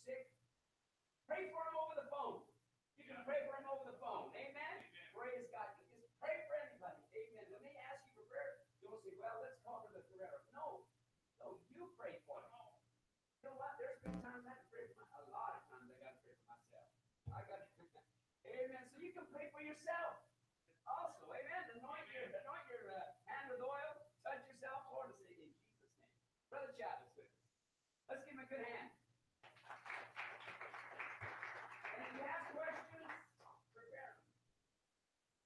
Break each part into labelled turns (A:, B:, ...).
A: sick, pray for them over the phone. You can pray for them over the phone. Amen? Praise God. Just pray for anybody. Amen. When they ask you for prayer, you won't say, well, let's call for the Ferrero. No. No, you pray for them. You know what? There's been times I had to pray for a lot of times I got to pray for myself. I got to, amen. So you can pray for yourself. Also, amen. Anoint your hand with oil. Touch yourself. Lord, say in Jesus' name. Brother Chapman's with us. Let's give him a good hand. And if you have questions, prepare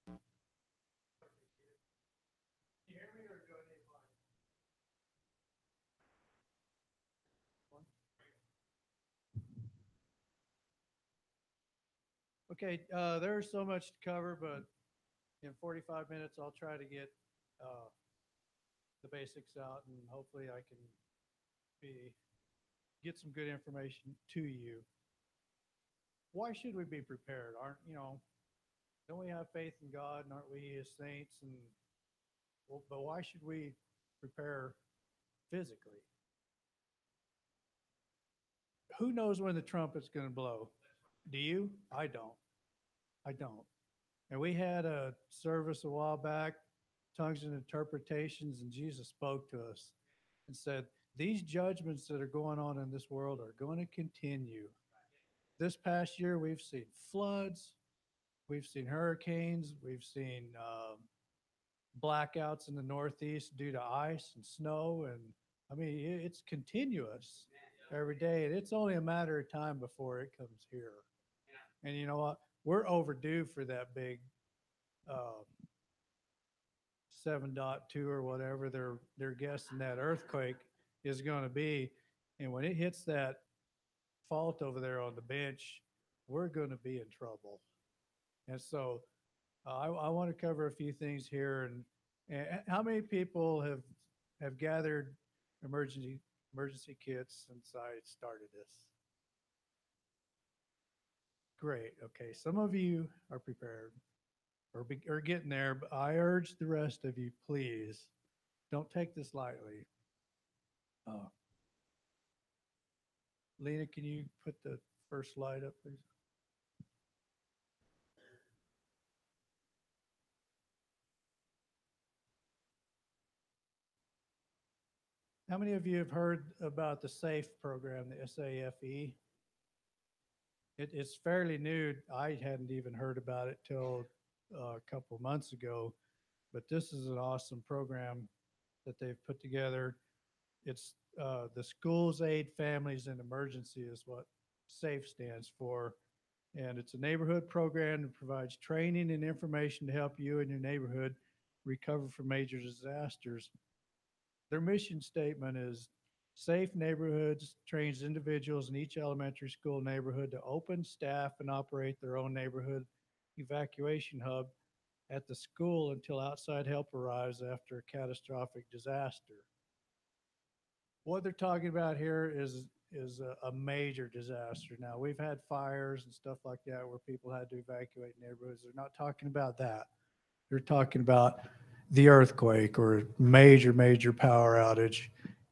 A: them. You hear me or do I need one?
B: Okay, there's so much to cover, but in 45 minutes, I'll try to get the basics out, and hopefully I can get some good information to you. Why should we be prepared? Don't we have faith in God, and aren't we His saints? But why should we prepare physically? Who knows when the trumpet's going to blow? Do you? I don't. I don't. And we had a service a while back, tongues and interpretations, and Jesus spoke to us and said, these judgments that are going on in this world are going to continue. This past year, we've seen floods, we've seen hurricanes, we've seen blackouts in the Northeast due to ice and snow. And I mean, it's continuous every day. And it's only a matter of time before it comes here. And you know what? We're overdue for that big uh, 7.2 or whatever they're guessing that earthquake is going to be. And when it hits that fault over there on the bench, we're going to be in trouble. And so I want to cover a few things here. And how many people have gathered emergency kits since I started this? Great. Okay, some of you are prepared or getting there, but I urge the rest of you, please, don't take this lightly. Uh, Lena, can you put the first slide up, please? How many of you have heard about the SAFE program, the SAFE? It's fairly new. I hadn't even heard about it till a couple months ago, but this is an awesome program that they've put together. It's the Schools Aid Families in Emergency is what SAFE stands for. And it's a neighborhood program that provides training and information to help you and your neighborhood recover from major disasters. Their mission statement is safe neighborhoods trains individuals in each elementary school neighborhood to open, staff, and operate their own neighborhood evacuation hub at the school until outside help arrives after a catastrophic disaster. What they're talking about here is a major disaster. Now, we've had fires and stuff like that where people had to evacuate neighborhoods. They're not talking about that. They're talking about the earthquake or major power outage.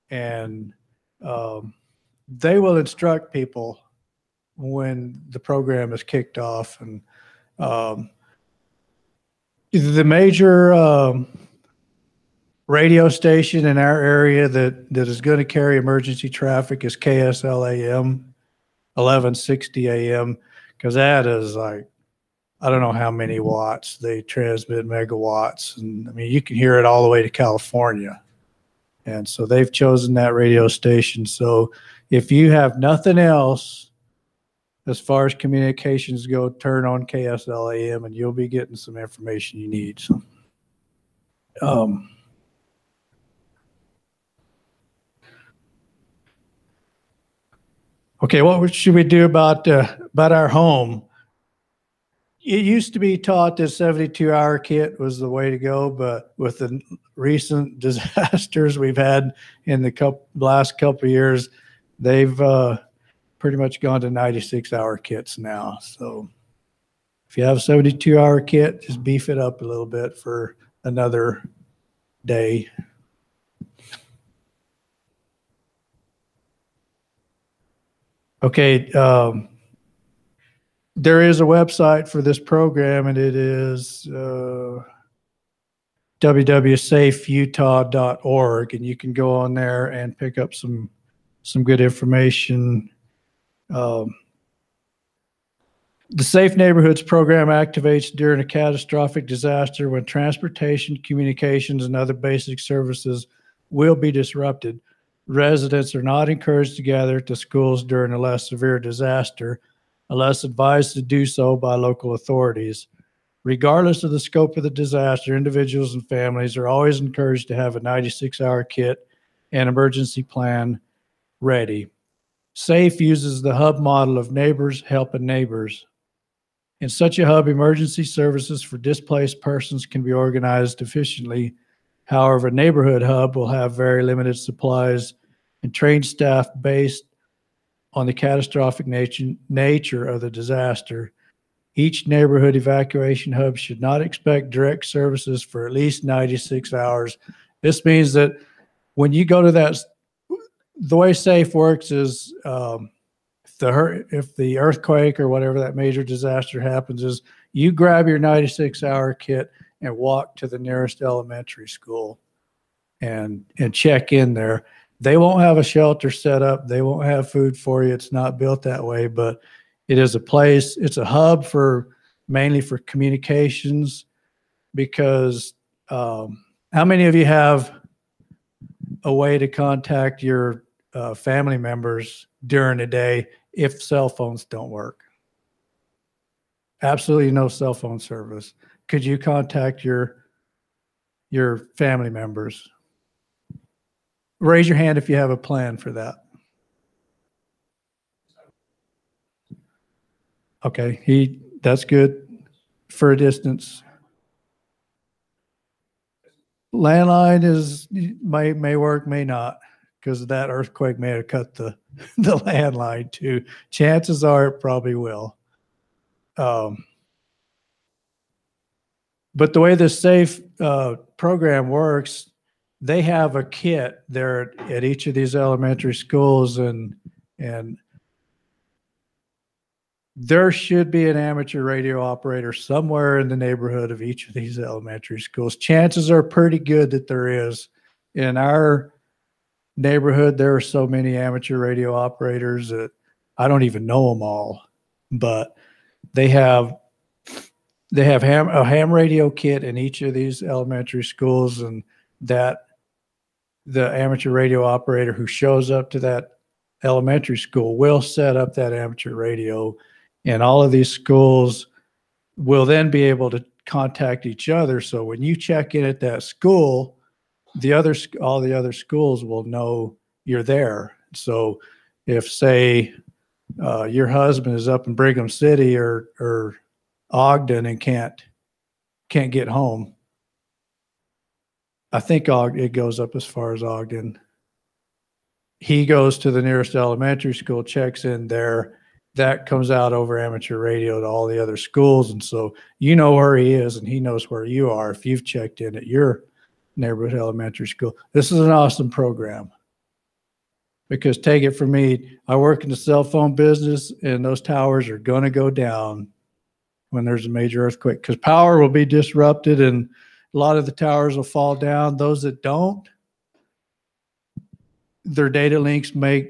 B: And they will instruct people when the program is kicked off. And the major radio station in our area that is going to carry emergency traffic is KSLAM 1160 AM, because that is like, I don't know how many watts they transmit, megawatts. And I mean, you can hear it all the way to California. And so they've chosen that radio station. So if you have nothing else, as far as communications go, turn on KSLAM and you'll be getting some information you need. So, okay, what should we do about our home? It used to be taught that 72-hour kit was the way to go, but with the recent disasters we've had in the last couple of years, they've pretty much gone to 96-hour kits now. So if you have a 72-hour kit, just beef it up a little bit for another day. Okay. There is a website for this program, and it is www.safeutah.org, and you can go on there and pick up some good information. The Safe Neighborhoods program activates during a catastrophic disaster when transportation, communications, and other basic services will be disrupted. Residents are not encouraged to gather at the schools during a less severe disaster unless advised to do so by local authorities. Regardless of the scope of the disaster, individuals and families are always encouraged to have a 96-hour kit and emergency plan ready. SAFE uses the hub model of neighbors helping neighbors. In such a hub, emergency services for displaced persons can be organized efficiently. However, a neighborhood hub will have very limited supplies and trained staff based on the catastrophic nature of the disaster. Each neighborhood evacuation hub should not expect direct services for at least 96 hours. This means that when you go to that, the way SAFE works is if the earthquake or whatever that major disaster happens, is you grab your 96-hour kit and walk to the nearest elementary school and check in there. They won't have a shelter set up. They won't have food for you. It's not built that way, but it is a place. It's a hub mainly for communications, because how many of you have a way to contact your family members during the day if cell phones don't work? Absolutely no cell phone service. Could you contact your family members? Raise your hand if you have a plan for that. Okay, that's good for a distance. Landline may work, may not, because that earthquake may have cut the landline too. Chances are it probably will. But the way the SAFE program works, they have a kit there at each of these elementary schools, and there should be an amateur radio operator somewhere in the neighborhood of each of these elementary schools. Chances are pretty good that there is. In our neighborhood, there are so many amateur radio operators that I don't even know them all, but they have a ham radio kit in each of these elementary schools, and that the amateur radio operator who shows up to that elementary school will set up that amateur radio, and all of these schools will then be able to contact each other. So when you check in at that school, all the other schools will know you're there. So if, say, your husband is up in Brigham City or Ogden and can't get home, I think it goes up as far as Ogden. He goes to the nearest elementary school, checks in there. That comes out over amateur radio to all the other schools. And so you know where he is and he knows where you are if you've checked in at your neighborhood elementary school. This is an awesome program, because take it from me, I work in the cell phone business, and those towers are going to go down when there's a major earthquake, because power will be disrupted and a lot of the towers will fall down. Those that don't, their data links may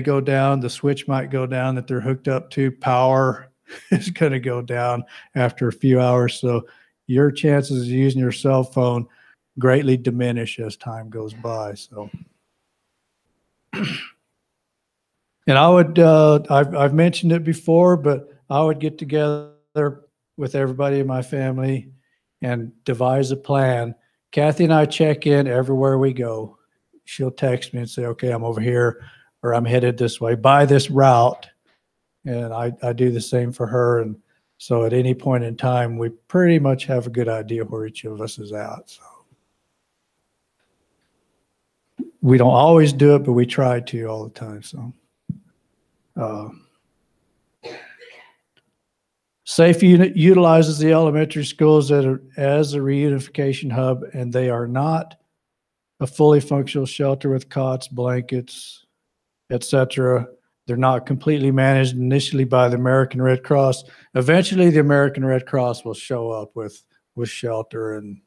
B: go down. The switch might go down that they're hooked up to. Power is going to go down after a few hours. So your chances of using your cell phone greatly diminish as time goes by. So, and I would, I've mentioned it before, but I would get together with everybody in my family and devise a plan. Kathy and I check in everywhere we go. She'll text me and say, okay, I'm over here, or I'm headed this way by this route. And I do the same for her. And so at any point in time, we pretty much have a good idea where each of us is at. So we don't always do it, but we try to all the time. So SAFE utilizes the elementary schools as a reunification hub, and they are not a fully functional shelter with cots, blankets, etc. They're not completely managed initially by the American Red Cross. Eventually, the American Red Cross will show up with shelter and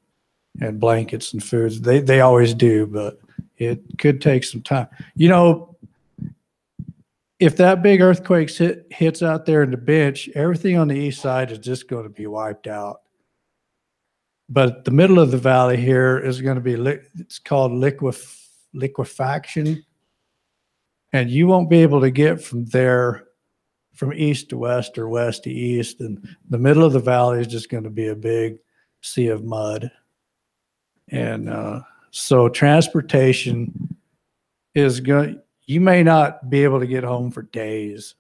B: blankets and foods. They always do, but it could take some time. You know, if that big earthquake hits out there in the bench, everything on the east side is just going to be wiped out. But the middle of the valley here is going to be, it's called liquefaction. And you won't be able to get from there from east to west or west to east. And the middle of the valley is just going to be a big sea of mud. And so transportation is going, you may not be able to get home for days.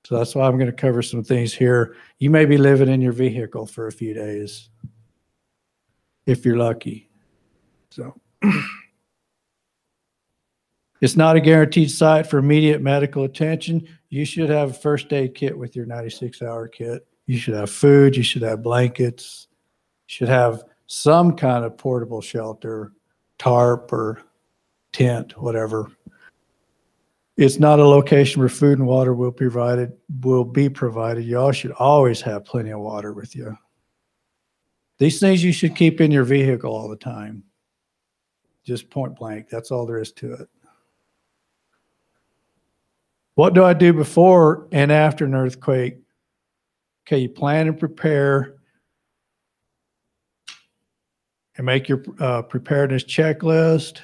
B: So that's why I'm going to cover some things here. You may be living in your vehicle for a few days, if you're lucky. So it's not a guaranteed site for immediate medical attention. You should have a first aid kit with your 96-hour kit. You should have food. You should have blankets. You should have some kind of portable shelter, tarp or tent, whatever. It's not a location where food and water will be provided. You all should always have plenty of water with you. These things you should keep in your vehicle all the time. Just point blank. That's all there is to it. What do I do before and after an earthquake? Okay, you plan and prepare and make your preparedness checklist.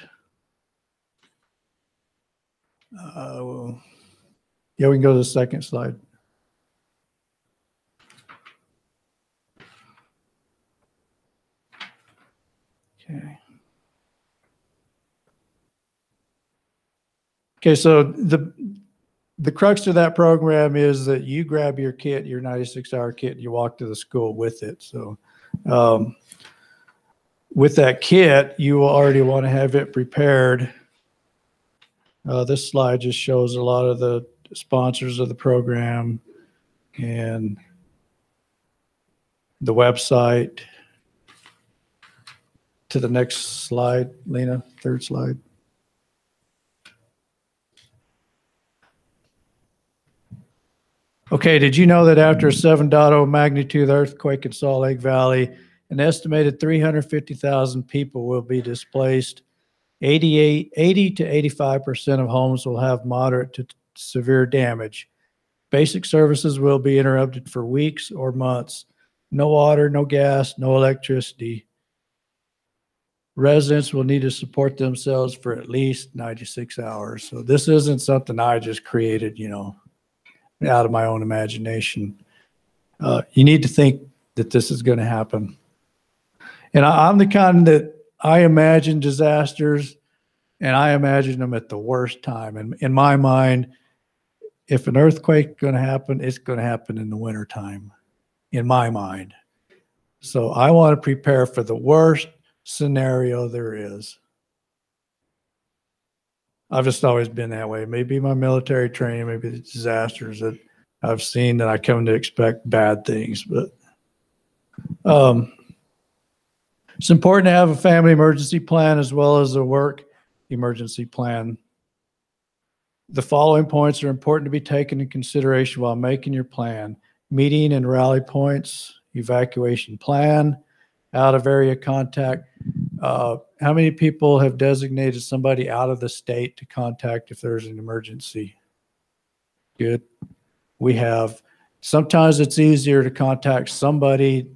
B: Yeah, we can go to the second slide. Okay. Okay, so the crux of that program is that you grab your kit, your 96-hour kit, and you walk to the school with it. So with that kit, you will already want to have it prepared. This slide just shows a lot of the sponsors of the program and the website. To the next slide, Lena, third slide. Okay, did you know that after a 7.0 magnitude earthquake in Salt Lake Valley, an estimated 350,000 people will be displaced? 80 to 85% of homes will have moderate to severe damage. Basic services will be interrupted for weeks or months. No water, no gas, no electricity. Residents will need to support themselves for at least 96 hours. So this isn't something I just created, you know, out of my own imagination. You need to think that this is going to happen. And I'm the kind that I imagine disasters, and I imagine them at the worst time. And in my mind, if an earthquake is going to happen, it's going to happen in the wintertime, in my mind. So I want to prepare for the worst scenario there is. I've just always been that way. Maybe my military training, maybe the disasters that I've seen that I come to expect bad things. But it's important to have a family emergency plan as well as a work emergency plan. The following points are important to be taken into consideration while making your plan: meeting and rally points, evacuation plan, out of area contact. How many people have designated somebody out of the state to contact if there's an emergency? Good. We have. Sometimes it's easier to contact somebody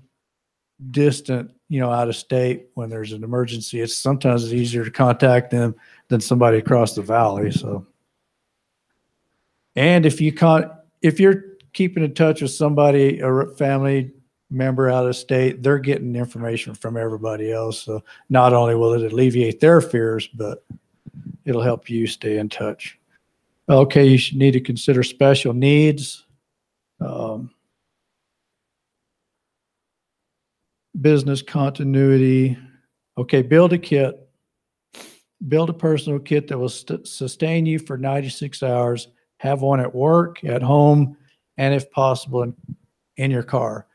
B: distant, you know, out of state when there's an emergency. Sometimes it's easier to contact them than somebody across the valley. So, and if you're keeping in touch with somebody, a family member out of state, they're getting information from everybody else. So not only will it alleviate their fears, but it'll help you stay in touch. Okay, you should need to consider special needs. Business continuity. Okay, build a kit. Build a personal kit that will sustain you for 96 hours. Have one at work, at home, and if possible, in your car.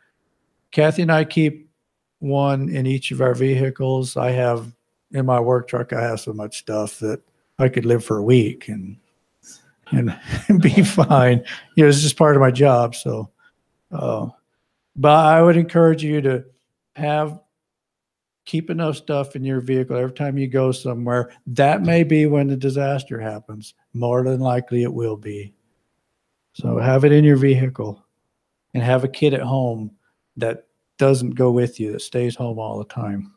B: Kathy and I keep one in each of our vehicles. I have, in my work truck, I have so much stuff that I could live for a week. And and be fine. You know, it's just part of my job. So, but I would encourage you to keep enough stuff in your vehicle every time you go somewhere. That may be when the disaster happens. More than likely it will be. So have it in your vehicle and have a kid at home that doesn't go with you, that stays home all the time.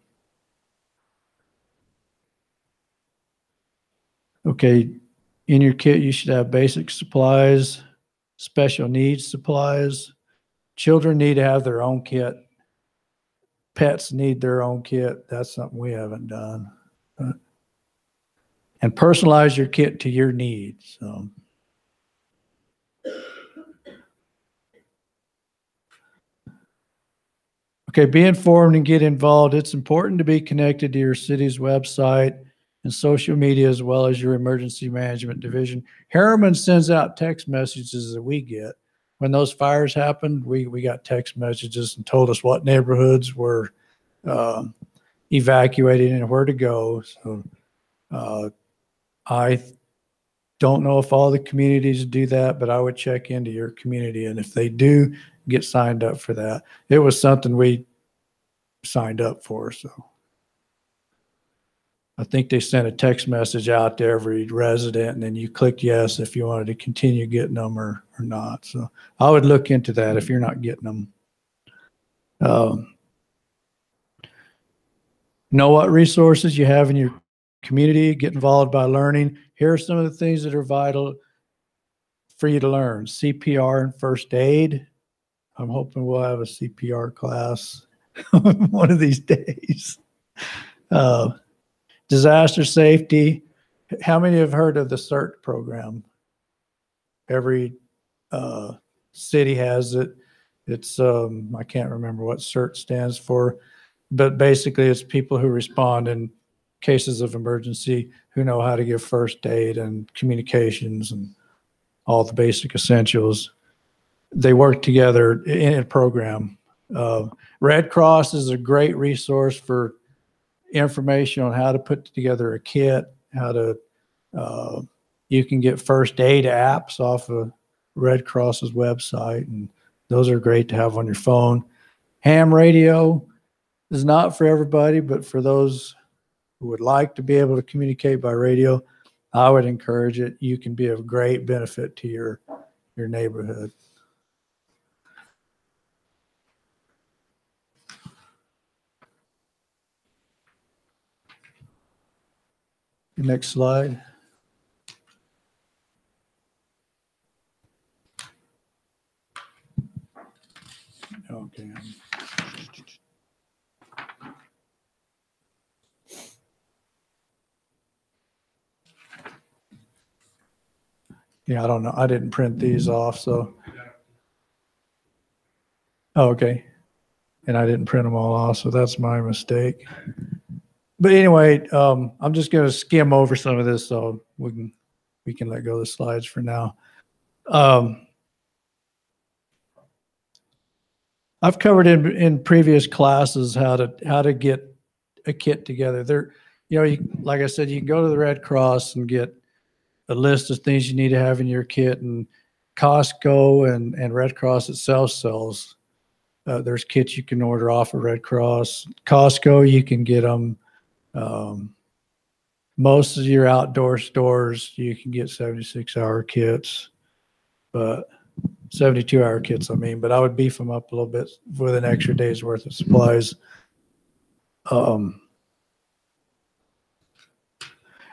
B: Okay, in your kit, you should have basic supplies, special needs supplies. Children need to have their own kit. Pets need their own kit. That's something we haven't done. And personalize your kit to your needs. So. Okay, be informed and get involved. It's important to be connected to your city's website and social media as well as your emergency management division. Harriman sends out text messages that we get. When those fires happened, we got text messages and told us what neighborhoods were evacuated and where to go. So I don't know if all the communities do that, but I would check into your community. And if they do, get signed up for that. It was something we signed up for. So I think they sent a text message out to every resident, and then you clicked yes if you wanted to continue getting them or not. So I would look into that if you're not getting them. Know what resources you have in your community. Get involved by learning. Here are some of the things that are vital for you to learn. CPR and first aid. I'm hoping we'll have a CPR class one of these days. Disaster safety. How many have heard of the CERT program? Every city has it. It's I can't remember what CERT stands for, but basically it's people who respond in cases of emergency, who know how to give first aid and communications and all the basic essentials. They work together in a program. Red Cross is a great resource for information on how to put together a kit, how to, you can get first aid apps off of Red Cross's website, and those are great to have on your phone. Ham radio is not for everybody, but for those who would like to be able to communicate by radio, I would encourage it. You can be of great benefit to your neighborhood. Next slide. Okay. Yeah, I don't know. I didn't print these off, so. Oh, okay. And I didn't print them all off, so that's my mistake. But anyway, I'm just going to skim over some of this so we can let go of the slides for now. I've covered in previous classes how to get a kit together. There, like I said, you can go to the Red Cross and get a list of things you need to have in your kit, and Costco and Red Cross itself sells. There's kits you can order off of Red Cross. Costco, you can get them. Most of your outdoor stores, you can get 76-hour kits, but 72-hour kits, but I would beef them up a little bit with an extra day's worth of supplies. On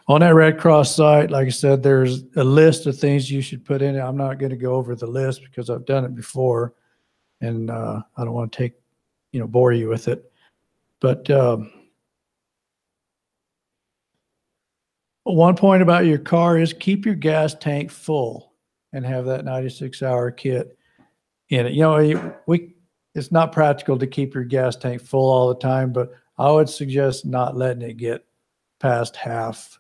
B: that Red Cross site, like I said, there's a list of things you should put in it. I'm not going to go over the list because I've done it before, and I don't want to bore you with it. But one point about your car is keep your gas tank full and have that 96-hour kit in it. It's not practical to keep your gas tank full all the time, but I would suggest not letting it get past half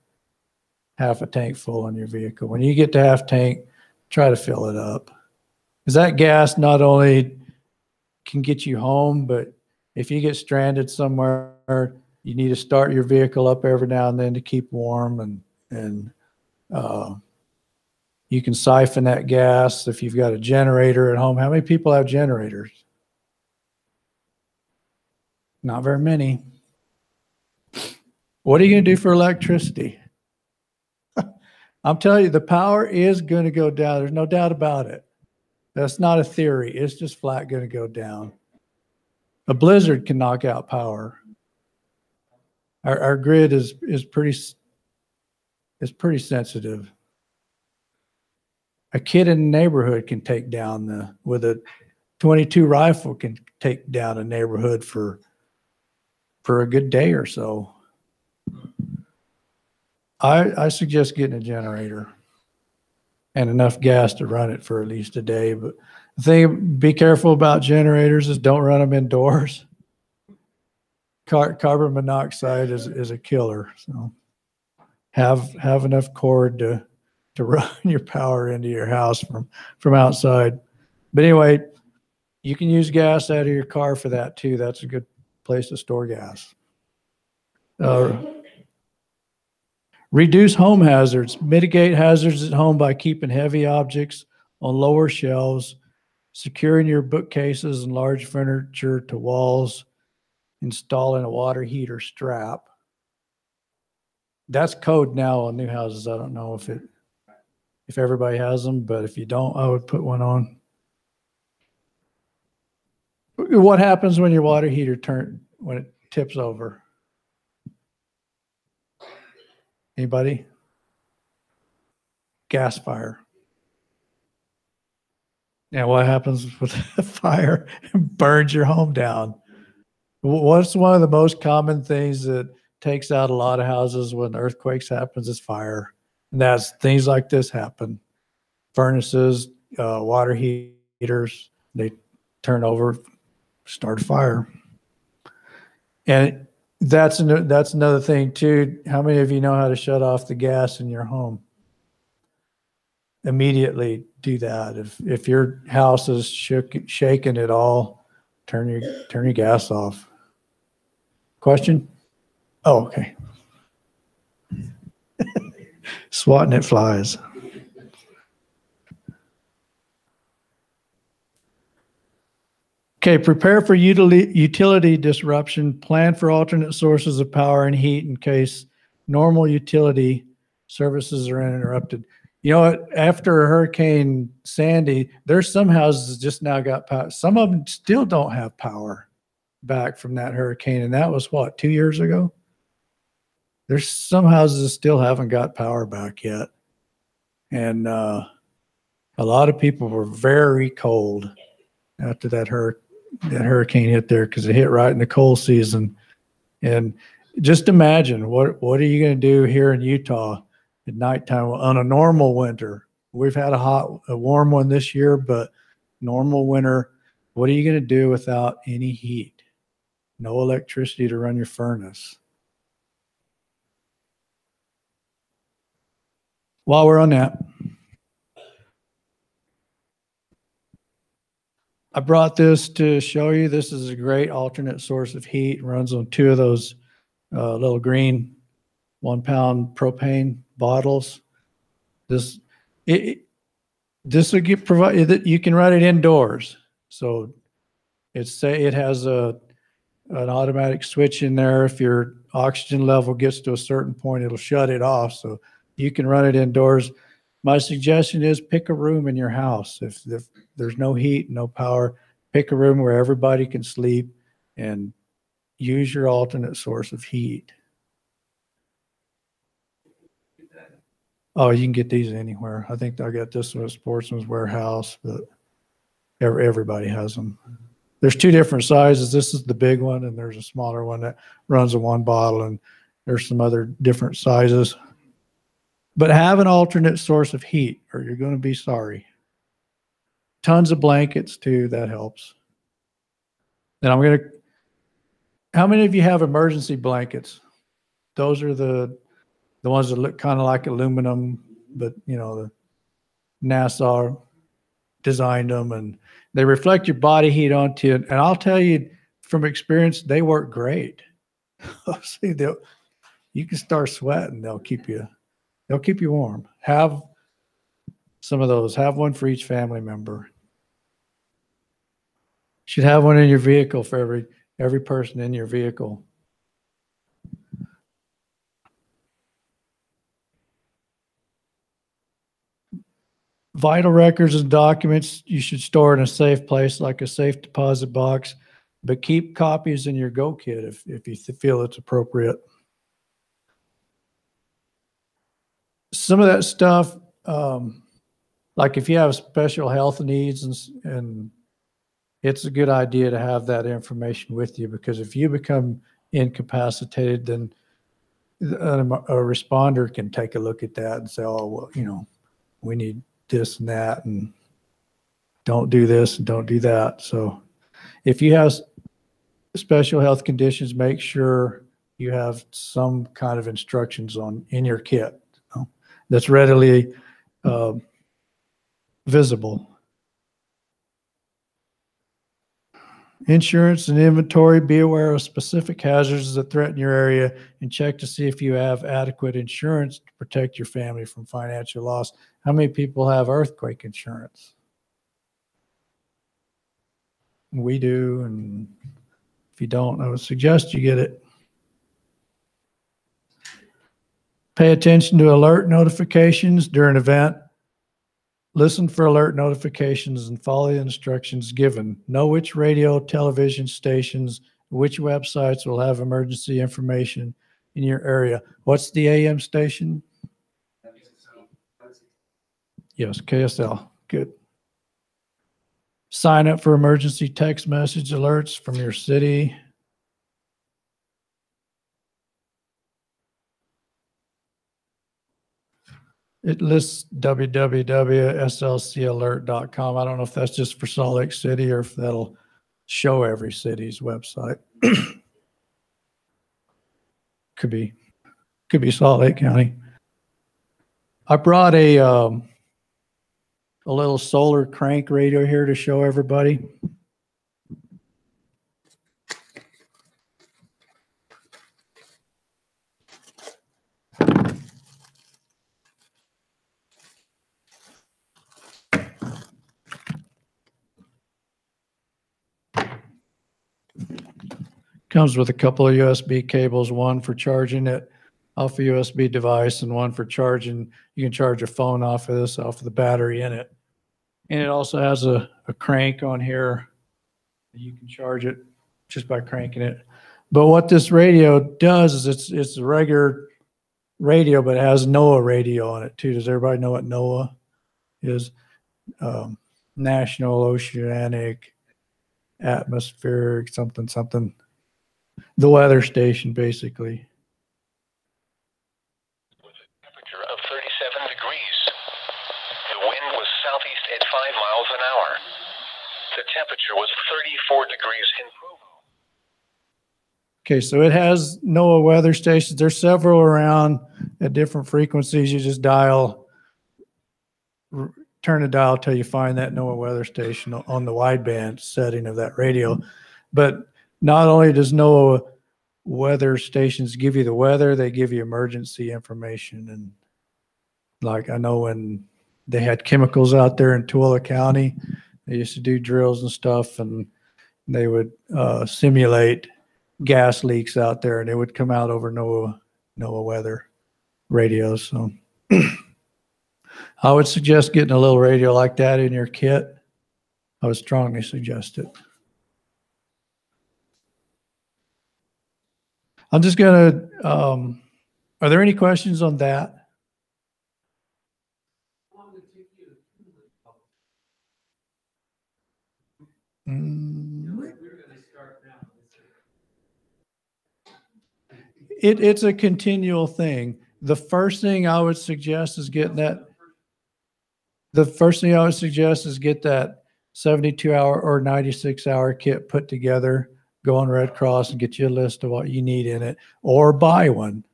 B: a tank full on your vehicle. When you get to half tank, try to fill it up, because that gas not only can get you home, but if you get stranded somewhere, you need to start your vehicle up every now and then to keep warm, and You can siphon that gas if you've got a generator at home. How many people have generators? Not very many. What are you going to do for electricity? I'm telling you, the power is going to go down. There's no doubt about it. That's not a theory. It's just flat going to go down. A blizzard can knock out power. Our grid is pretty sensitive. A kid in the neighborhood can take down with a 22 rifle can take down a neighborhood for a good day or so. I suggest getting a generator and enough gas to run it for at least a day. But the thing, be careful about generators is don't run them indoors. Carbon monoxide is a killer. So have enough cord to run your power into your house from outside. But anyway, you can use gas out of your car for that too. That's a good place to store gas. Reduce home hazards. Mitigate hazards at home by keeping heavy objects on lower shelves, securing your bookcases and large furniture to walls, installing a water heater strap. That's code now on new houses. I don't know if everybody has them, but if you don't, I would put one on. What happens when your water heater when it tips over? Anybody? Gas fire. Yeah, what happens with the fire? It burns your home down. What's one of the most common things that takes out a lot of houses when earthquakes happens is fire. And that's things like this happen. Furnaces, water heaters, they turn over, start a fire. And that's another thing too. How many of you know how to shut off the gas in your home? Immediately do that. If your house is shaking at all, turn your gas off. Question? Oh, okay. Swatting at flies. Okay, prepare for utility disruption. Plan for alternate sources of power and heat in case normal utility services are interrupted. You know what? After Hurricane Sandy, there's some houses just now got power. Some of them still don't have power back from that hurricane. And that was what, 2 years ago? There's some houses that still haven't got power back yet. And a lot of people were very cold after that hurricane hit there because it hit right in the cold season. And just imagine what are you going to do here in Utah at nighttime on a normal winter? We've had a warm one this year, but normal winter, what are you going to do without any heat? No electricity to run your furnace. While we're on that, I brought this to show you. This is a great alternate source of heat. It runs on 2 of those little green 1 pound propane bottles. This will provide that you can run it indoors. So it has an automatic switch in there. If your oxygen level gets to a certain point, it'll shut it off. So you can run it indoors. My suggestion is pick a room in your house. If there's no heat, no power, pick a room where everybody can sleep and use your alternate source of heat. Oh, you can get these anywhere. I think I got this one at Sportsman's Warehouse, but everybody has them. There's 2 different sizes. This is the big one, and there's a smaller one that runs in 1 bottle, and there's some other different sizes. But have an alternate source of heat, or you're going to be sorry. Tons of blankets, too. That helps. And how many of you have emergency blankets? Those are the ones that look kind of like aluminum, but, you know, the NASA designed them, and they reflect your body heat onto it. And I'll tell you from experience, they work great. See, you can start sweating. They'll keep you warm. Have some of those. Have one for each family member. Should have one in your vehicle for every person in your vehicle. Vital records and documents you should store in a safe place, like a safe deposit box, but keep copies in your Go kit if you feel it's appropriate. Some of that stuff, like if you have special health needs and it's a good idea to have that information with you, because if you become incapacitated, then a responder can take a look at that and say, oh, well, you know, we need this and that, and don't do this and don't do that. So if you have special health conditions, make sure you have some kind of instructions in your kit, you know, that's readily visible. Insurance and inventory. Be aware of specific hazards that threaten your area and check to see if you have adequate insurance to protect your family from financial loss. How many people have earthquake insurance? We do, and if you don't, I would suggest you get it. Pay attention to alert notifications during an event. Listen for alert notifications and follow the instructions given. Know which radio, television stations, which websites will have emergency information in your area. What's the AM station? Yes, KSL. Good. Sign up for emergency text message alerts from your city. It lists www.slcalert.com. I don't know if that's just for Salt Lake City or if that'll show every city's website. Could be Salt Lake County. I brought a little solar crank radio here to show everybody. Comes with a couple of USB cables, one for charging it off a USB device and one for charging. You can charge a phone off of this, off of the battery in it. And it also has a crank on here. You can charge it just by cranking it. But what this radio does is it's a regular radio, but it has NOAA radio on it too. Does everybody know what NOAA is? National Oceanic Atmospheric something. The weather station, basically.
C: With a temperature of 37 degrees. The wind was southeast at 5 miles an hour. The temperature was 34 degrees in Provo.
B: Okay, so it has NOAA weather stations. There's several around at different frequencies. You just turn the dial till you find that NOAA weather station on the wideband setting of that radio. But not only does NOAA weather stations give you the weather, they give you emergency information. And like, I know when they had chemicals out there in Tooele County, they used to do drills and stuff, and they would simulate gas leaks out there, and it would come out over NOAA weather radios. So I would suggest getting a little radio like that in your kit. I would strongly suggest it. I'm just going to, are there any questions on that? It's a continual thing. The first thing I would suggest is get that 72-hour or 96-hour kit put together. Go on Red Cross and get you a list of what you need in it, or buy one.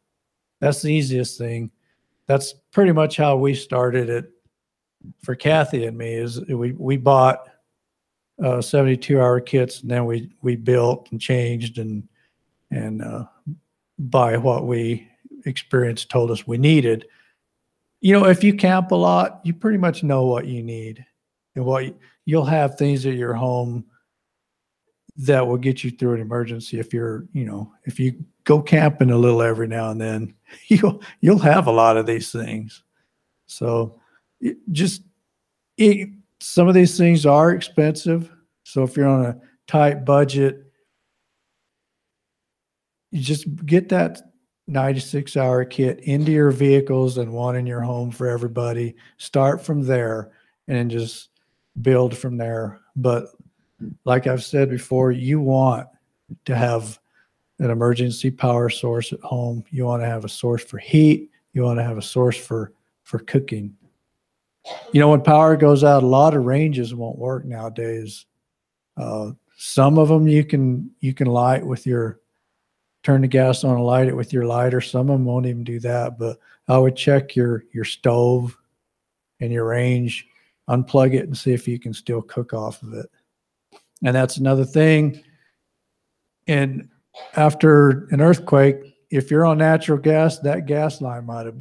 B: That's the easiest thing. That's pretty much how we started it for Kathy and me. Is we bought 72-hour kits, and then we built and changed and by what we experienced told us we needed. if you camp a lot, you pretty much know what you need, and you'll have things at your home that will get you through an emergency. If if you go camping a little every now and then, you'll have a lot of these things. So just some of these things are expensive. So if you're on a tight budget, you just get that 96-hour kit into your vehicles and one in your home for everybody. Start from there and just build from there. But like I've said before, you want to have an emergency power source at home. You want to have a source for heat. You want to have a source for cooking. When power goes out, a lot of ranges won't work nowadays. Some of them you can light with turn the gas on and light it with your lighter. Some of them won't even do that, but I would check your stove and your range, unplug it and see if you can still cook off of it. And that's another thing. And after an earthquake, if you're on natural gas, that gas line might have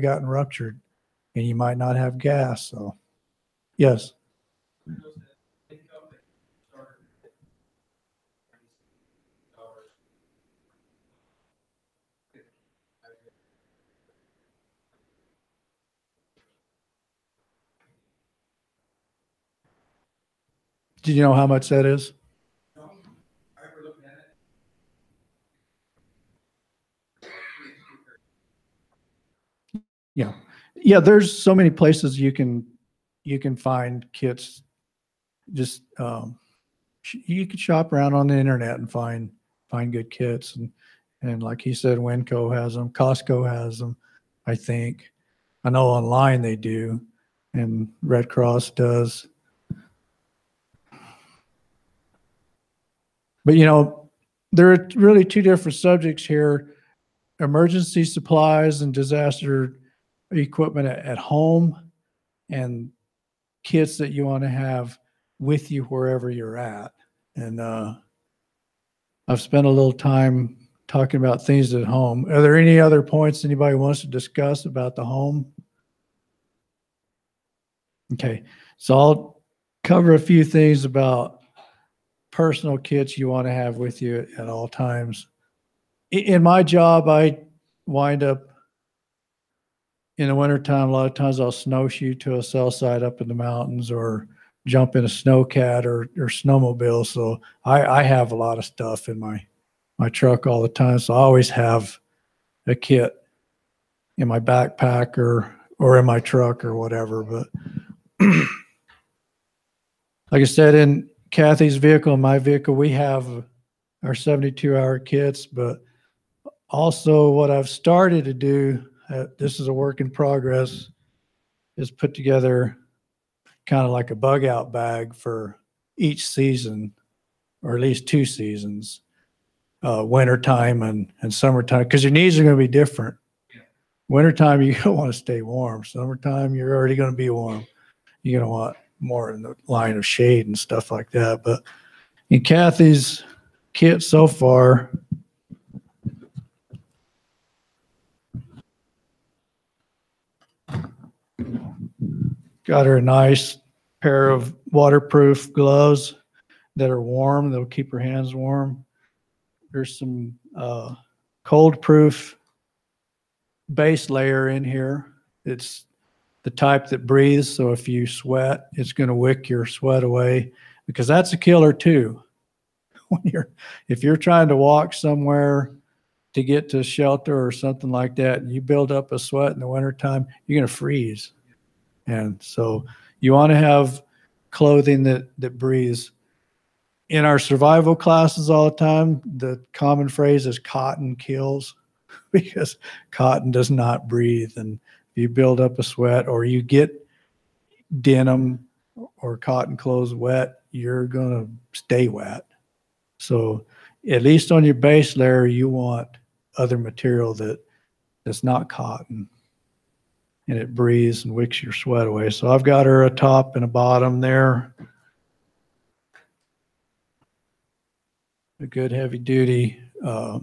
B: gotten ruptured and you might not have gas. So yes. Do you know how much that is? Yeah. Yeah, there's so many places you can find kits. Just you can shop around on the internet and find good kits, and like he said, Winco has them, Costco has them, I think. I know online they do, and Red Cross does. But there are really two different subjects here: emergency supplies and disaster equipment at home, and kits that you want to have with you wherever you're at. And I've spent a little time talking about things at home. Are there any other points anybody wants to discuss about the home? Okay, so I'll cover a few things about personal kits you want to have with you at all times. In my job, I wind up in the wintertime, a lot of times I'll snowshoe to a cell site up in the mountains or jump in a snowcat or snowmobile. So I have a lot of stuff in my truck all the time. So I always have a kit in my backpack or in my truck or whatever. But like I said, in Kathy's vehicle and my vehicle, we have our 72-hour kits. But also what I've started to do, this is a work in progress, is put together kind of like a bug out bag for each season, or at least 2 seasons, wintertime and summertime, because your needs are going to be different. Wintertime, you don't want to stay warm. Summertime, you're already going to be warm. You're going to want more in the line of shade and stuff like that. But in Kathy's kit so far, got her a nice pair of waterproof gloves that are warm. They'll keep her hands warm. There's some cold proof base layer in here. It's the type that breathes. So if you sweat, it's going to wick your sweat away, because that's a killer too. If you're trying to walk somewhere to get to shelter or something like that, and you build up a sweat in the wintertime, you're going to freeze. And so you want to have clothing that breathes. In our survival classes all the time, the common phrase is cotton kills, because cotton does not breathe. And if you build up a sweat or you get denim or cotton clothes wet, you're going to stay wet. So at least on your base layer, you want other material that's not cotton, and it breathes and wicks your sweat away. So I've got her a top and a bottom there. A good heavy duty, what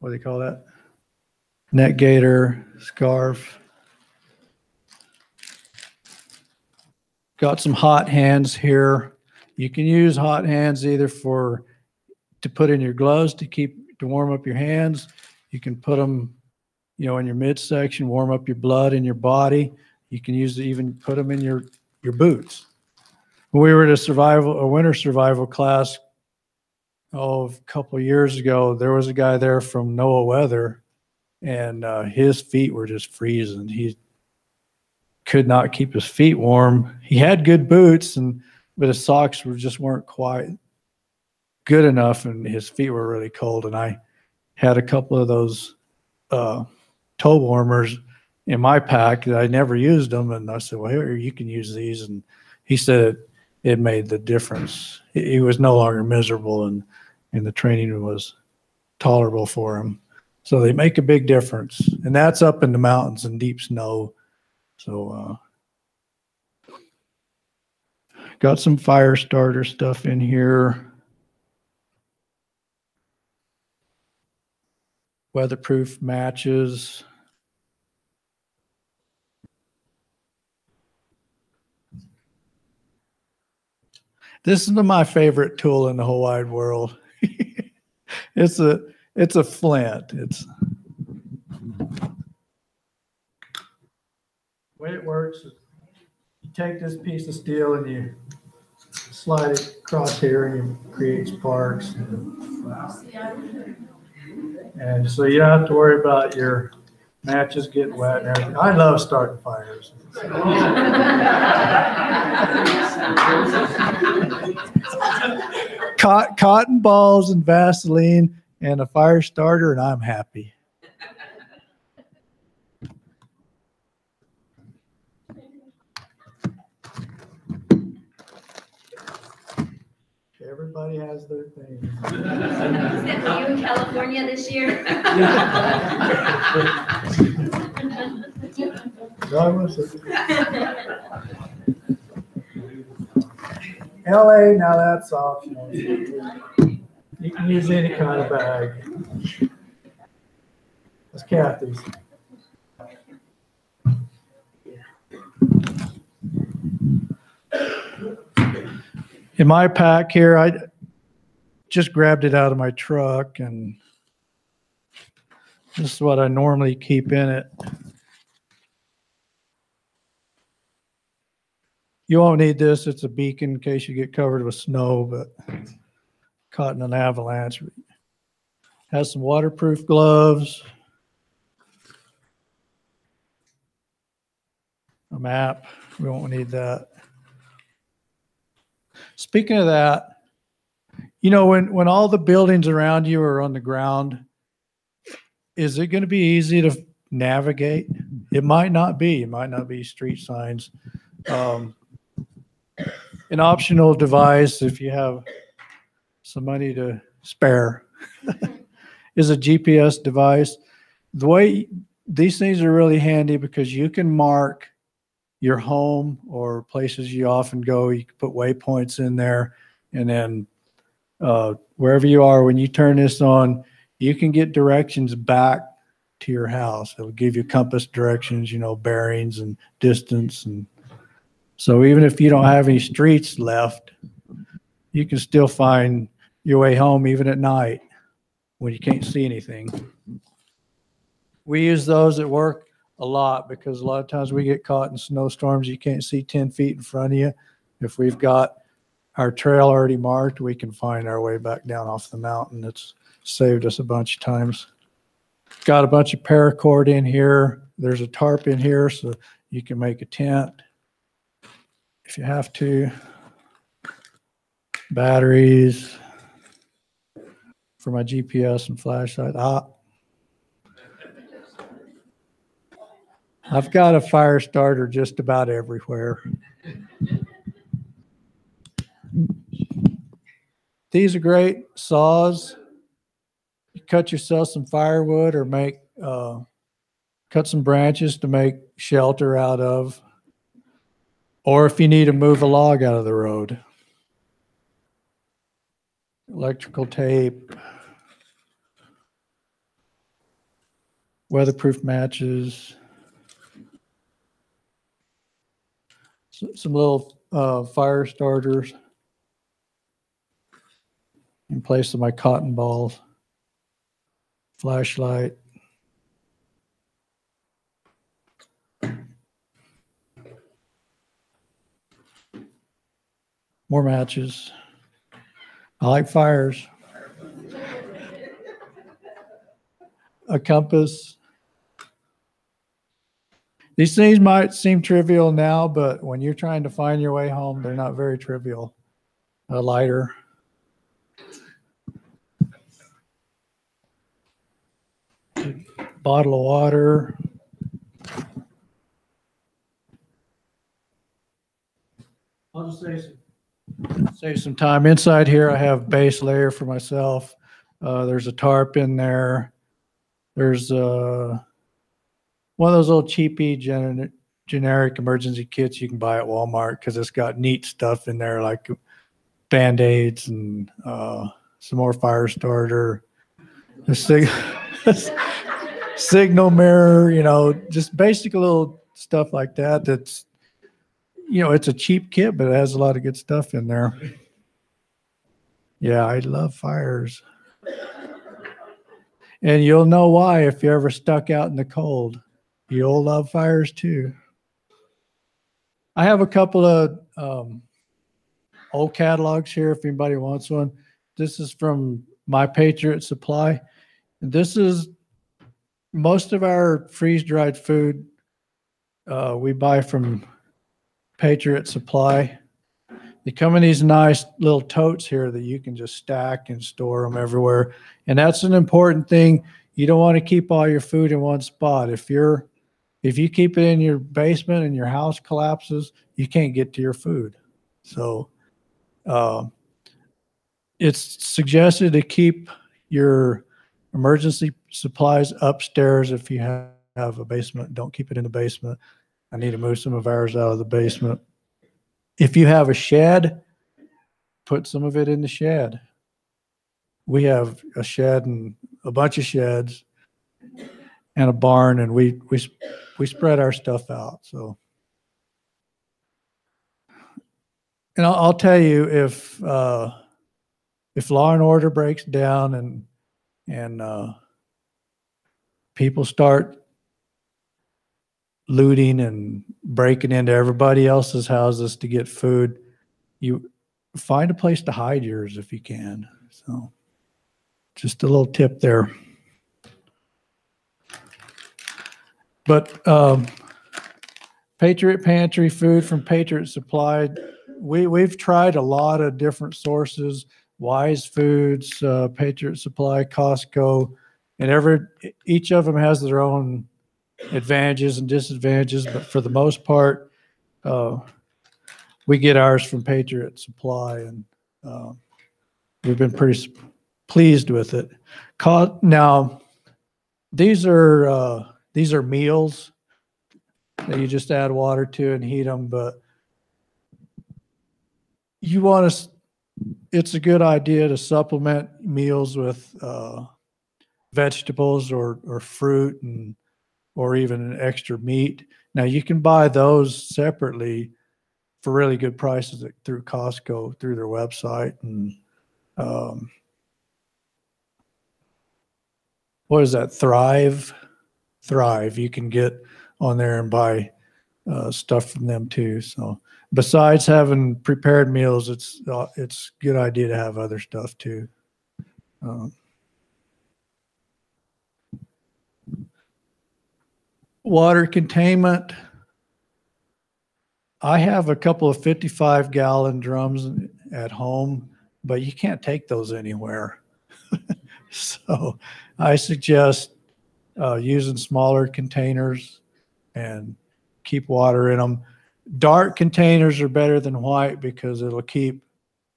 B: do they call that? neck gaiter, scarf. Got some hot hands here. You can use hot hands either to put in your gloves to warm up your hands. You can put them, in your midsection, warm up your blood in your body. You can even put them in your boots. When we were at a winter survival class, a couple of years ago, there was a guy there from NOAA Weather, and his feet were just freezing. He could not keep his feet warm. He had good boots, but his socks weren't quite good enough, and his feet were really cold. And I had a couple of those toe warmers in my pack that I never used them, and I said, "Well, here, you can use these." And he said it made the difference. He was no longer miserable, and the training was tolerable for him. So they make a big difference, and that's up in the mountains in deep snow. So got some fire starter stuff in here. Weatherproof matches. This is my favorite tool in the whole wide world. It's a flint. The way it works is you take this piece of steel and you slide it across here and it creates sparks. And so you don't have to worry about your matches getting wet and everything. I love starting fires. Cotton balls and Vaseline and a fire starter, and I'm happy. Everybody has their thing.
D: Except for you in California this year.
B: LA, now that's optional. You can use any kind of bag. That's Kathy's. In my pack here, I just grabbed it out of my truck, and this is what I normally keep in it. You won't need this. It's a beacon in case you get covered with snow, but caught in an avalanche. Has some waterproof gloves, a map. We won't need that. Speaking of that, when all the buildings around you are on the ground, is it going to be easy to navigate? It might not be. It might not be street signs. An optional device, if you have some money to spare, is a GPS device. The way these things are really handy because you can mark your home or places you often go. You can put waypoints in there, and then wherever you are, when you turn this on, you can get directions back to your house. It'll give you compass directions, bearings and distance. And so even if you don't have any streets left, you can still find your way home even at night when you can't see anything. We use those at work a lot because a lot of times we get caught in snowstorms. You can't see 10 feet in front of you. If we've got our trail already marked, we can find our way back down off the mountain. It's saved us a bunch of times. Got a bunch of paracord in here. There's a tarp in here so you can make a tent if you have to. Batteries for my GPS and flashlight. I've got a fire starter just about everywhere. These are great saws. You cut yourself some firewood or cut some branches to make shelter out of. Or if you need to move a log out of the road. Electrical tape. weatherproof matches, some little fire starters in place of my cotton balls, flashlight. More matches. I like fires. A compass. These things might seem trivial now, but when you're trying to find your way home, they're not very trivial. A lighter. Bottle of water. I'll just save some time. Inside here, I have base layer for myself. There's a tarp in there. There's one of those little cheapy generic emergency kits you can buy at Walmart because it's got neat stuff in there like Band-Aids and some more fire starter, a signal mirror, you know, just basic little stuff like that. That's, you know, it's a cheap kit, but it has a lot of good stuff in there. Yeah, I love fires. And you'll know why if you're ever stuck out in the cold. You'll love fires too. I have a couple of old catalogs here if anybody wants one. This is from My Patriot Supply. This is most of our freeze-dried food we buy from Patriot Supply. They come in these nice little totes here that you can just stack and store them everywhere. And that's an important thing. You don't want to keep all your food in one spot. If you keep it in your basement and your house collapses, you can't get to your food. So it's suggested to keep your emergency supplies upstairs if you have a basement. Don't keep it in the basement. I need to move some of ours out of the basement. If you have a shed, put some of it in the shed. We have a shed and a bunch of sheds and a barn, and we spread our stuff out. So, and I'll tell you, if law and order breaks down and people start looting and breaking into everybody else's houses to get food, you find a place to hide yours if you can. So just a little tip there. But Patriot Pantry food from Patriot Supply, we've tried a lot of different sources, Wise Foods, Patriot Supply, Costco, and each of them has their own advantages and disadvantages, but for the most part, we get ours from Patriot Supply, and we've been pretty pleased with it. Now, these are meals that you just add water to and heat them, but you want to. It's a good idea to supplement meals with vegetables or fruit or even an extra meat. Now you can buy those separately for really good prices through Costco, through their website. And what is that? Thrive. You can get on there and buy stuff from them too. So besides having prepared meals, it's a good idea to have other stuff too. Water containment. I have a couple of 55-gallon drums at home, but you can't take those anywhere. So I suggest using smaller containers and keep water in them. Dark containers are better than white because it'll keep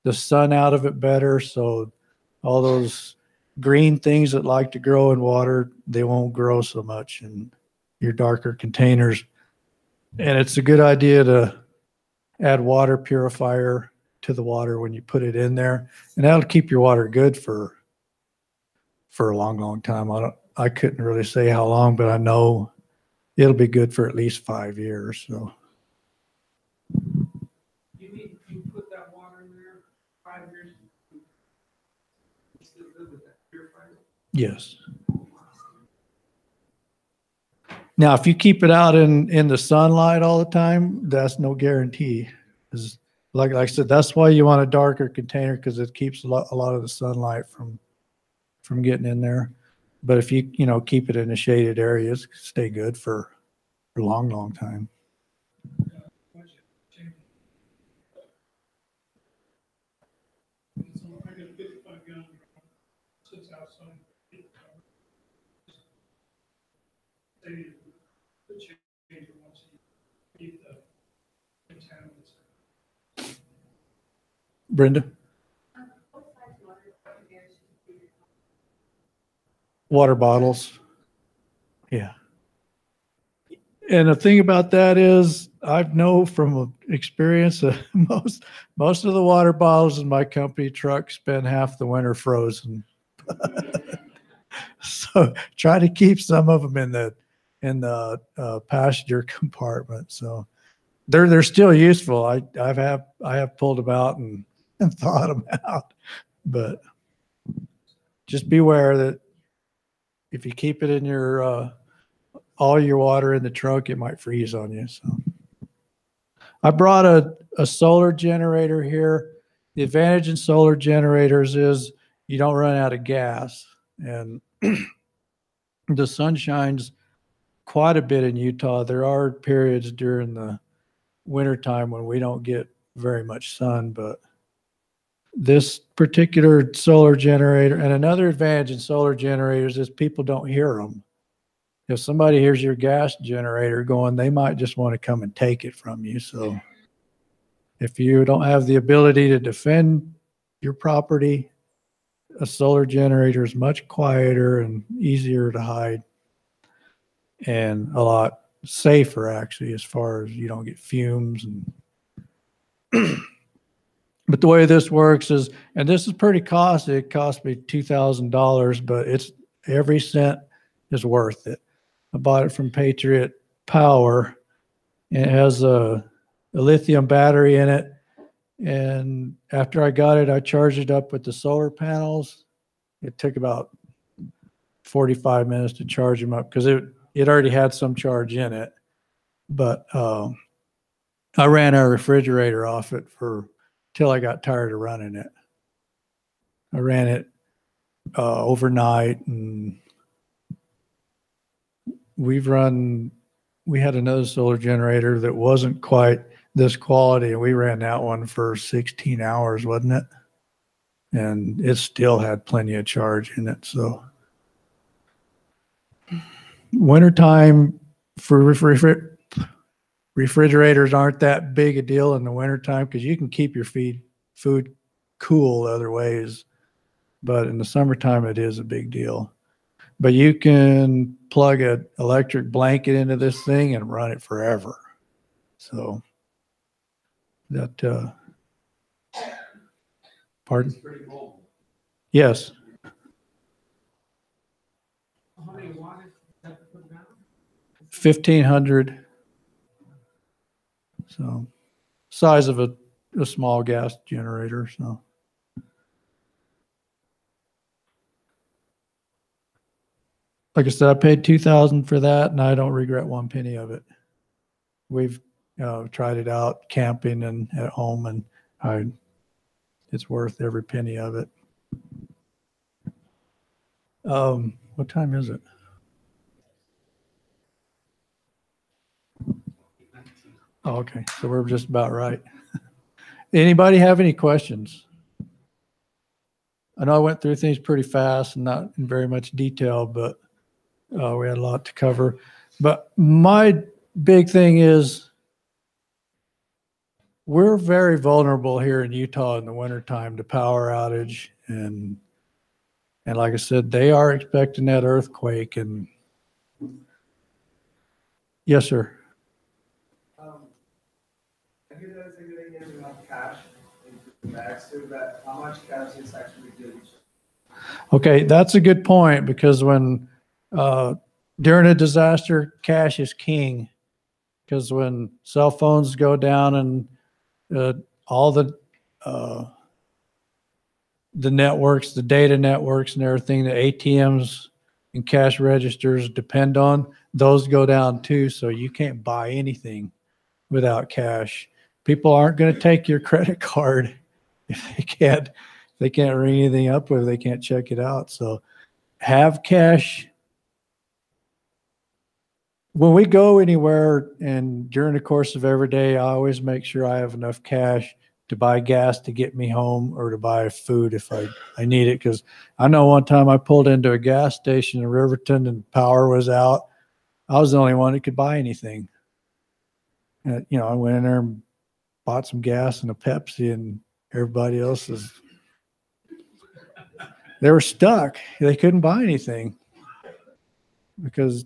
B: the sun out of it better. So all those green things that like to grow in water, they won't grow so much in your darker containers. And it's a good idea to add water purifier to the water when you put it in there, and that'll keep your water good for a long time. I couldn't really say how long, but I know it'll be good for at least 5 years. So
E: You put that water in there 5 years. You still live with that purified?
B: yes. Now, if you keep it out in the sunlight all the time, that's no guarantee. 'Cause like I said, that's why you want a darker container, because it keeps a lot of the sunlight from getting in there. But if you keep it in the shaded areas, stay good for a long, long time.
E: So I got a 55-gallon drum, sits outside. They change it once a year. Keep the contaminants.
B: Brenda? Water bottles. Yeah. And the thing about that is, I know from experience that most of the water bottles in my company truck spend half the winter frozen. So try to keep some of them in the passenger compartment. So they're still useful. I have pulled them out and thawed them out, but just beware that if you keep it in your all your water in the trunk, it might freeze on you. So I brought a solar generator here. The advantage in solar generators is you don't run out of gas, and the sun shines quite a bit in Utah. There are periods during the wintertime when we don't get very much sun, but this particular solar generator, and another advantage in solar generators is people don't hear them. If somebody hears your gas generator going, they might just want to come and take it from you. So if you don't have the ability to defend your property, a solar generator is much quieter and easier to hide, and a lot safer, actually, as far as you don't get fumes. And but the way this works is, and this is pretty costly. It cost me $2,000, but it's every cent is worth it. I bought it from Patriot Power, and it has a lithium battery in it. And after I got it, I charged it up with the solar panels. It took about 45 minutes to charge them up because it already had some charge in it. But I ran our refrigerator off it till I got tired of running it. I ran it overnight, and we had another solar generator that wasn't quite this quality, and we ran that one for 16 hours, wasn't it? And it still had plenty of charge in it. So wintertime for refrigerators aren't that big a deal in the wintertime because you can keep your food cool other ways. But in the summertime, it is a big deal. But you can plug an electric blanket into this thing and run it forever. So that, pardon?
A: Pretty cool.
B: Yes.
E: How many watts you have to put down?
B: 1,500. So size of a small gas generator. So. Like I said, I paid $2,000 for that, and I don't regret one penny of it. We've tried it out camping and at home, and it's worth every penny of it. What time is it? Oh, okay, so we're just about right. Anybody have any questions? I know I went through things pretty fast and not in very much detail, but we had a lot to cover. But my big thing is we're very vulnerable here in Utah in the wintertime to power outage. And like I said, they are expecting that earthquake. And yes, sir.
F: I hear that it's a good idea to have cash in the bags so that how much cash is actually good.
B: Okay, that's a good point, because when During a disaster, cash is king, because when cell phones go down and all the networks, the data networks and everything, the ATMs and cash registers depend on, those go down too. So you can't buy anything without cash. People aren't going to take your credit card if they can't ring anything up with, they can't check it out. So have cash. When we go anywhere and during the course of every day, I always make sure I have enough cash to buy gas to get me home or to buy food if I need it. Because I know one time I pulled into a gas station in Riverton and power was out. I was the only one that could buy anything. And, I went in there and bought some gas and a Pepsi, and everybody else they were stuck. They couldn't buy anything because,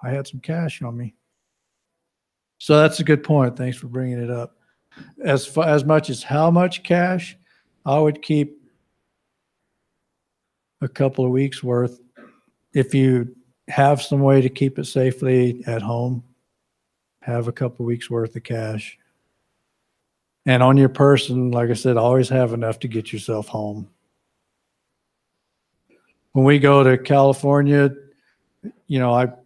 B: I had some cash on me. So that's a good point. Thanks for bringing it up. As much as how much cash, I would keep a couple of weeks worth. If you have some way to keep it safely at home, have a couple of weeks worth of cash. And on your person, like I said, always have enough to get yourself home. When we go to California, like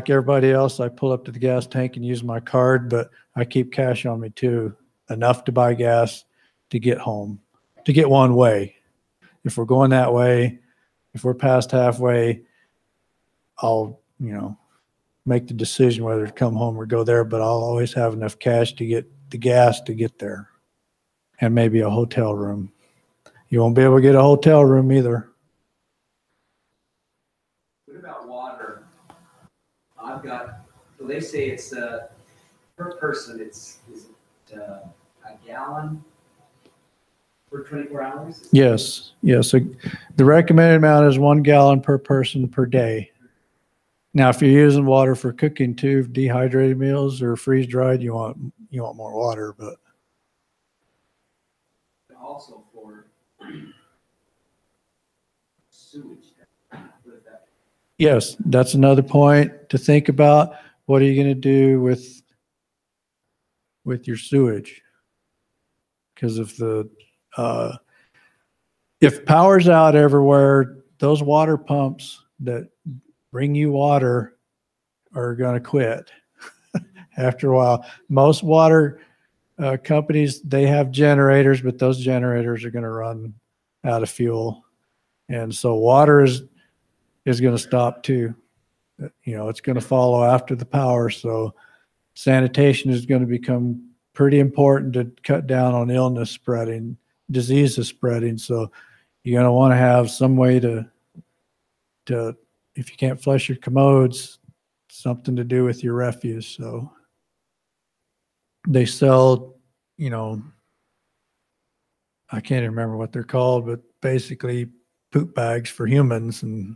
B: everybody else, I pull up to the gas tank and use my card, but I keep cash on me too, enough to buy gas to get home, to get one way. If we're going that way, if we're past halfway, I'll, make the decision whether to come home or go there, but I'll always have enough cash to get the gas to get there, and maybe a hotel room. You won't be able to get a hotel room either.
A: What about water? So they say it's per person, is it a gallon for 24 hours?
B: Yes. So the recommended amount is 1 gallon per person per day. Now, if you're using water for cooking too, dehydrated meals or freeze dried, you want more water, but
A: Also for sewage.
B: yes, that's another point to think about. What are you going to do with your sewage? Because if power's out everywhere, those water pumps that bring you water are going to quit after a while. Most water companies, they have generators, but those generators are going to run out of fuel. And so water is going to stop too. It's going to follow after the power. So sanitation is going to become pretty important to cut down on illness spreading, diseases spreading. So you're going to want to have some way to if you can't flush your commodes, something to do with your refuse. So they sell, I can't even remember what they're called, but basically poop bags for humans and,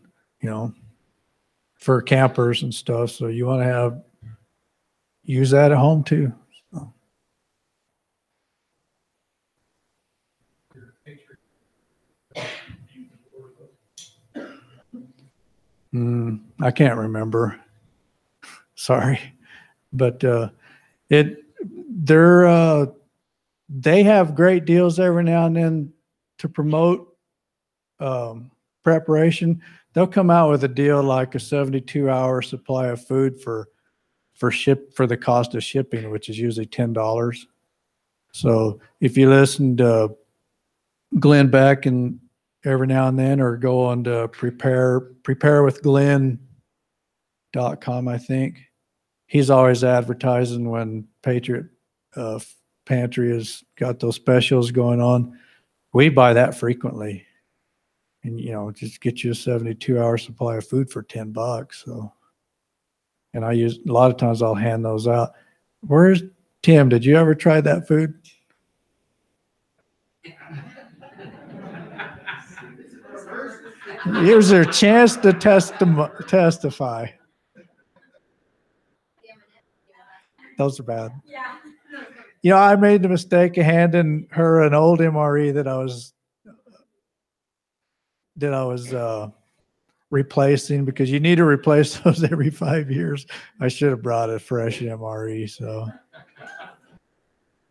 B: for campers and stuff. So you want to use that at home too. So. I can't remember. Sorry, but they have great deals every now and then to promote preparation. They'll come out with a deal like a 72-hour supply of food for the cost of shipping, which is usually $10. So if you listen to Glenn Beck and every now and then, or go on to preparewithglenn.com, I think. He's always advertising when Patriot Pantry has got those specials going on. We buy that frequently. And, just get you a 72-hour supply of food for $10. So, and a lot of times I'll hand those out. Where's Tim? Did you ever try that food? Here's their chance to testify. Those are bad. Yeah. I made the mistake of handing her an old MRE that I was replacing, because you need to replace those every 5 years. I should have brought a fresh MRE. So,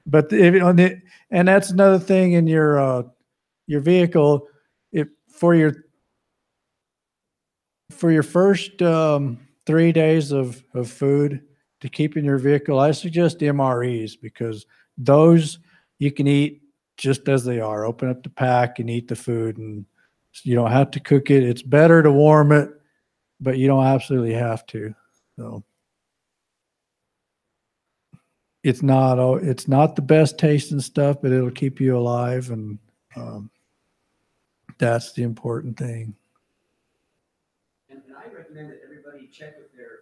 B: but if on the, and that's another thing in your vehicle, if for your first 3 days of food to keep in your vehicle, I suggest MREs, because those you can eat just as they are. Open up the pack and eat the food, and you don't have to cook it. It's better to warm it, but you don't absolutely have to. So it's not the best tasting stuff, but it'll keep you alive, and that's the important thing.
A: And I recommend that everybody check with their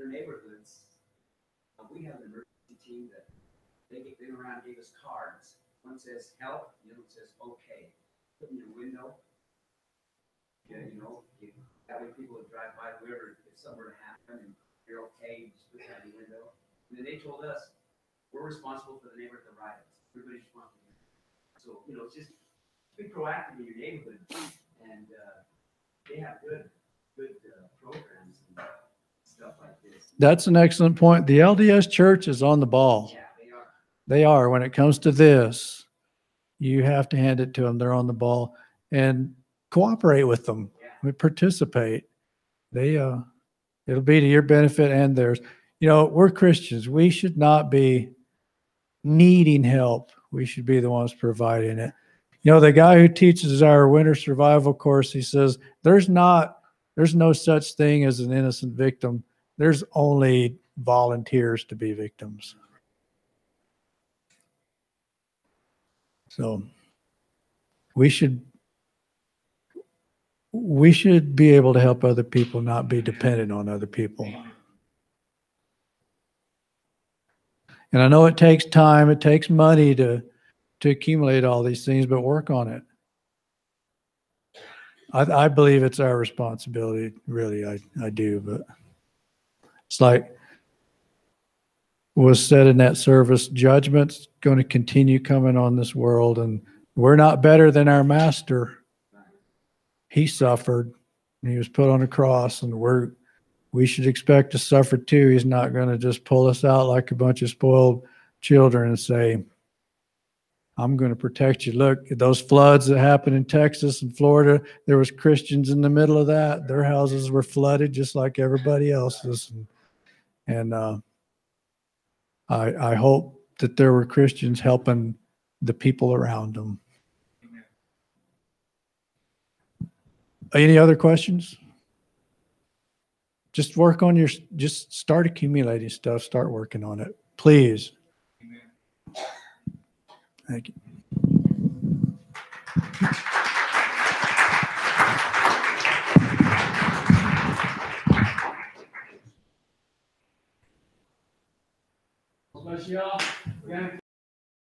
A: neighborhoods. We have an emergency team that they went around and gave us cards. One says help, the other one says okay. Put in your window. Yeah, that way people would drive by, whoever, if something were to happen and you're okay, you just put that in your window. And then they told us, we're responsible for the neighborhood that riots. Everybody's responsible. So, just be proactive in your neighborhood, and they have good programs and stuff like this.
B: That's an excellent point. The LDS Church is on the ball.
A: Yeah, they are.
B: They are. When it comes to this, you have to hand it to them. They're on the ball, and cooperate with them.
A: Yeah.
B: Participate. It'll be to your benefit and theirs. We're Christians. We should not be needing help. We should be the ones providing it. The guy who teaches our winter survival course, he says, there's no such thing as an innocent victim. There's only volunteers to be victims. So we should be able to help other people, not be dependent on other people. And I know it takes time, it takes money to accumulate all these things, but work on it. I believe it's our responsibility, really. I do, but it's like was said in that service, judgment's going to continue coming on this world, and we're not better than our master. He suffered, and he was put on a cross, and we should expect to suffer too. He's not going to just pull us out like a bunch of spoiled children and say, I'm going to protect you. Look, those floods that happened in Texas and Florida, there was Christians in the middle of that. Their houses were flooded just like everybody else's. And I hope that there were Christians helping the people around them. Any other questions? Just work on just start accumulating stuff. Start working on it, please. Thank you.
E: Bless y'all.